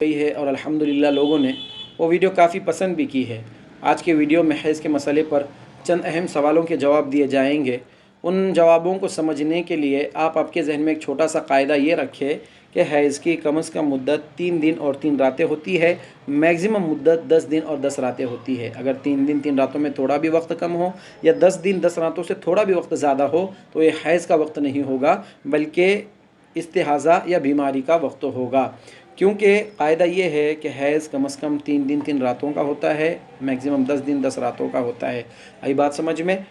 गई है और अल्हम्दुलिल्लाह लोगों ने वो वीडियो काफ़ी पसंद भी की है। आज के वीडियो में हैज़ के मसले पर चंद अहम सवालों के जवाब दिए जाएंगे। उन जवाबों को समझने के लिए आप आपके जहन में एक छोटा सा कायदा ये रखें कि हैज़ की कम से कम मुद्दत 3 दिन और 3 रातें होती है। मैक्सिमम मुद्दत 10 दिन और 10 रातें होती है। अगर 3 दिन 3 रातों में थोड़ा भी वक्त कम हो या 10 दिन 10 रातों से थोड़ा भी वक्त ज़्यादा हो तो ये हैज़ का वक्त नहीं होगा, बल्कि इस्तिहाज़ा या बीमारी का वक्त होगा। क्योंकि क़ायदा ये है कि हैज़ कम से कम 3 दिन 3 रातों का होता है, मैक्सिमम 10 दिन 10 रातों का होता है। आई बात समझ में?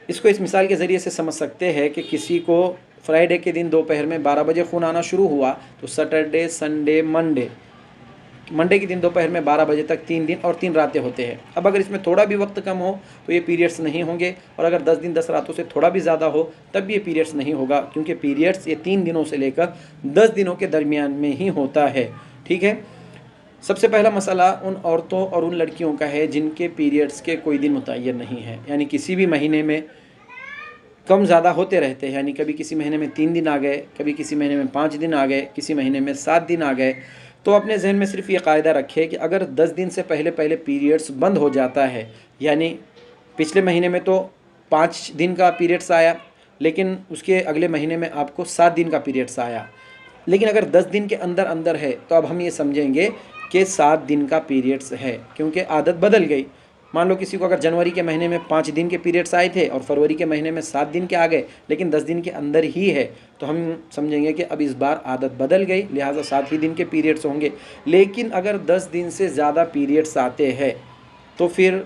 इसको इस मिसाल के ज़रिए से समझ सकते हैं कि किसी को फ्राइडे के दिन दोपहर में 12 बजे खून आना शुरू हुआ तो सैटरडे, संडे, मंडे के दिन दोपहर में 12 बजे तक 3 दिन और 3 रातें होते हैं। अब अगर इसमें थोड़ा भी वक्त कम हो तो ये पीरियड्स नहीं होंगे, और अगर 10 दिन 10 रातों से थोड़ा भी ज़्यादा हो तब भी ये पीरियड्स नहीं होगा, क्योंकि पीरियड्स ये 3 दिनों से लेकर 10 दिनों के दरमियान में ही होता है। ठीक है। सबसे पहला मसला उन औरतों और उन लड़कियों का है जिनके पीरियड्स के कोई दिन मुतय्यन नहीं है, यानी किसी भी महीने में कम ज़्यादा होते रहते हैं। यानी कभी किसी महीने में 3 दिन आ गए, कभी किसी महीने में 5 दिन आ गए, किसी महीने में 7 दिन आ गए। तो अपने जहन में सिर्फ ये कायदा रखे कि अगर 10 दिन से पहले पहले पीरियड्स बंद हो जाता है, यानी पिछले महीने में तो 5 दिन का पीरियड्स आया, लेकिन उसके अगले महीने में आपको 7 दिन का पीरियड्स आया, लेकिन अगर 10 दिन के अंदर अंदर है तो अब हम ये समझेंगे कि 7 दिन का पीरियड्स है, क्योंकि आदत बदल गई। मान लो किसी को अगर जनवरी के महीने में 5 दिन के पीरियड्स आए थे और फरवरी के महीने में 7 दिन के आ गए, लेकिन 10 दिन के अंदर ही है, तो हम समझेंगे कि अब इस बार आदत बदल गई, लिहाजा 7 ही दिन के पीरियड्स होंगे। लेकिन अगर 10 दिन से ज़्यादा पीरियड्स आते हैं तो फिर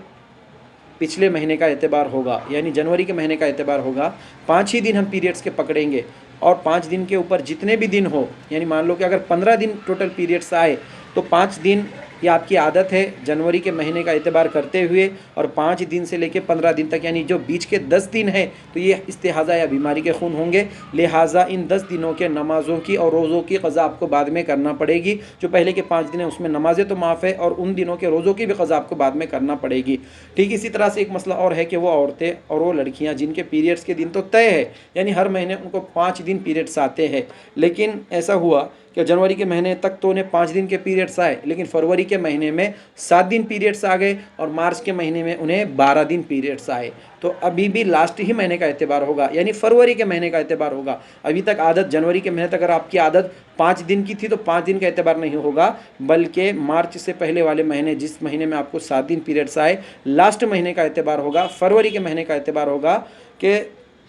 पिछले महीने का एतबार होगा, यानी जनवरी के महीने का एतबार होगा। 5 ही दिन हम पीरियड्स के पकड़ेंगे, और 5 दिन के ऊपर जितने भी दिन हो, यानी मान लो कि अगर 15 दिन टोटल पीरियड्स आए तो 5 दिन ये आपकी आदत है जनवरी के महीने का एतबार करते हुए, और 5 दिन से लेकर 15 दिन तक, यानी जो बीच के 10 दिन हैं तो ये इस्तिहाज़ा या बीमारी के खून होंगे। लिहाजा इन 10 दिनों के नमाज़ों की और रोज़ों की क़ज़ा आपको बाद में करना पड़ेगी। जो पहले के 5 दिन हैं उसमें नमाज़ें तो माफ़ है, और उन दिनों के रोज़ों की भी क़ज़ा आपको बाद में करना पड़ेगी। ठीक इसी तरह से एक मसला और है कि वो औरतें और वो लड़कियाँ जिनके पीरियड्स के दिन तो तय है, यानी हर महीने उनको 5 दिन पीरियड्स आते हैं, लेकिन ऐसा हुआ कि जनवरी के महीने तक तो उन्हें 5 दिन के पीरियड्स आए, लेकिन फरवरी के महीने में 7 दिन पीरियड्स आ गए, और मार्च के महीने में उन्हें 12 दिन पीरियड्स आए। तो अभी भी लास्ट ही महीने का एतबार होगा, यानी फरवरी के महीने का एतबार होगा। अभी तक आदत जनवरी के महीने तक अगर आपकी आदत 5 दिन की थी तो 5 दिन का एतबार नहीं होगा, बल्कि मार्च से पहले वाले महीने, जिस महीने में आपको 7 दिन पीरियड्स आए, लास्ट महीने का एतबार होगा, फरवरी के महीने का एतबार होगा। कि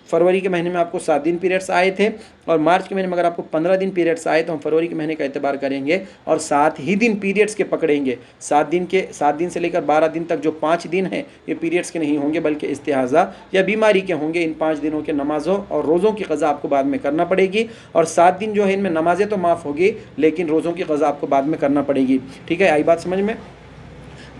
फरवरी के महीने में आपको 7 दिन पीरियड्स आए थे, और मार्च के महीने में अगर आपको 15 दिन पीरियड्स आए तो हम फरवरी के महीने का एतबार करेंगे और 7 ही दिन पीरियड्स के पकड़ेंगे। 7 दिन से लेकर 12 दिन तक जो 5 दिन हैं ये पीरियड्स के नहीं होंगे, बल्कि इस्तिहाज़ा या बीमारी के होंगे। इन 5 दिनों के नमाज़ों और रोज़ों की क़ज़ा आपको बाद में करना पड़ेगी, और 7 दिन जो है इनमें नमाज़ें तो माफ़ होगी, लेकिन रोज़ों की क़ज़ा आपको बाद में करना पड़ेगी। ठीक है, आई बात समझ में?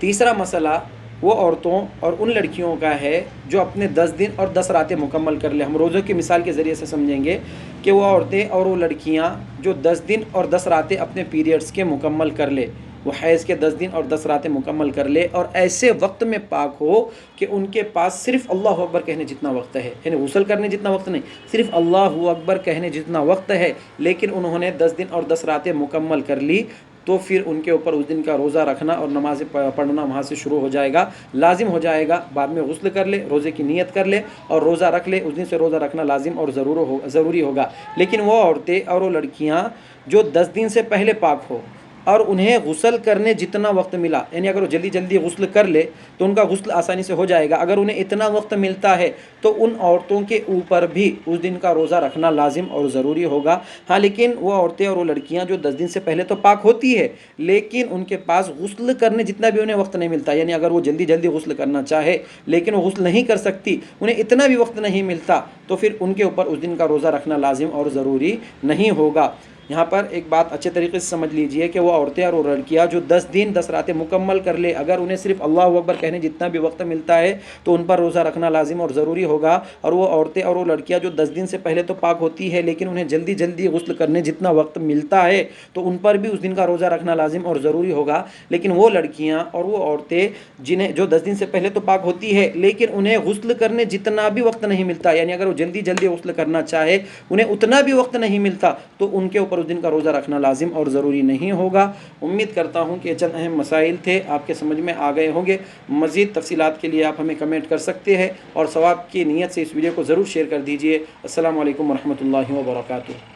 तीसरा मसला वो औरतों और उन लड़कियों का है जो अपने 10 दिन और 10 रातें मुकम्मल कर ले। हम रोज़ों की मिसाल के ज़रिए से समझेंगे कि वो औरतें और वो लड़कियां जो 10 दिन और 10 रातें अपने पीरियड्स के मुकम्मल कर ले, वो हैज़ के 10 दिन और 10 रातें मुकम्मल कर ले, और ऐसे वक्त में पाक हो कि उनके पास सिर्फ अल्लाह अकबर कहने जितना वक्त है, यानी गुस्ल करने जितना वक्त नहीं, सिर्फ अल्लाह अकबर कहने जितना वक्त है, लेकिन उन्होंने 10 दिन और 10 रातें मुकम्मल कर ली, तो फिर उनके ऊपर उस दिन का रोज़ा रखना और नमाज़ पढ़ना वहाँ से शुरू हो जाएगा, लाजिम हो जाएगा। बाद में गुस्ल कर ले, रोज़े की नीयत कर ले और रोज़ा रख ले, उस दिन से रोज़ा रखना लाजिम और ज़रूरी होगा। लेकिन वो औरतें और वो लड़कियाँ जो 10 दिन से पहले पाक हो और उन्हें गुस्ल करने जितना वक्त मिला, यानी अगर वो जल्दी जल्दी गुस्ल कर ले तो उनका गुस्ल आसानी से हो जाएगा। अगर उन्हें इतना वक्त मिलता है तो उन औरतों के ऊपर भी उस दिन का रोज़ा रखना लाजिम और ज़रूरी होगा। हाँ, लेकिन वो औरतें और वो लड़कियां जो 10 दिन से पहले तो पाक होती है, लेकिन उनके पास गुस्ल करने जितना भी उन्हें वक्त नहीं मिलता, यानी अगर वो जल्दी जल्दी गुस्ल करना चाहे लेकिन वो गुस्ल नहीं कर सकती, उन्हें इतना भी वक्त नहीं मिलता, तो फिर उनके ऊपर उस दिन का रोज़ा रखना लाजिम और ज़रूरी नहीं होगा। यहाँ पर एक बात अच्छे तरीके से समझ लीजिए कि वो औरतें और वो लड़कियाँ जो 10 दिन 10 रातें मुकम्मल कर ले, अगर उन्हें सिर्फ अल्लाह अकबर कहने जितना भी वक्त मिलता है तो उन पर रोज़ा रखना लाजिम और ज़रूरी होगा। और वो औरतें और वो लड़कियाँ जो 10 दिन से पहले तो पाक होती है, लेकिन उन्हें जल्दी जल्दी गुस्ल करने जितना वक्त मिलता है तो उन पर भी उस दिन का रोज़ा रखना लाजिम और ज़रूरी होगा। लेकिन वो लड़कियाँ और वो औरतें जिन्हें जो 10 दिन से पहले तो पाक होती है, लेकिन उन्हें गुस्ल करने जितना भी वक्त नहीं मिलता, यानी अगर वो जल्दी जल्दी गुस्ल करना चाहे उन्हें उतना भी वक्त नहीं मिलता, तो उनके ऊपर पर उस दिन का रोज़ा रखना लाजिम और ज़रूरी नहीं होगा। उम्मीद करता हूँ कि चंद अहम मसाइल थे, आपके समझ में आ गए होंगे। मज़ीद तफ़सीलात के लिए आप हमें कमेंट कर सकते हैं और सवाब की नीयत से इस वीडियो को ज़रूर शेयर कर दीजिए। अस्सलामु अलैकुम वरहमतुल्लाहि वबरकातुहू।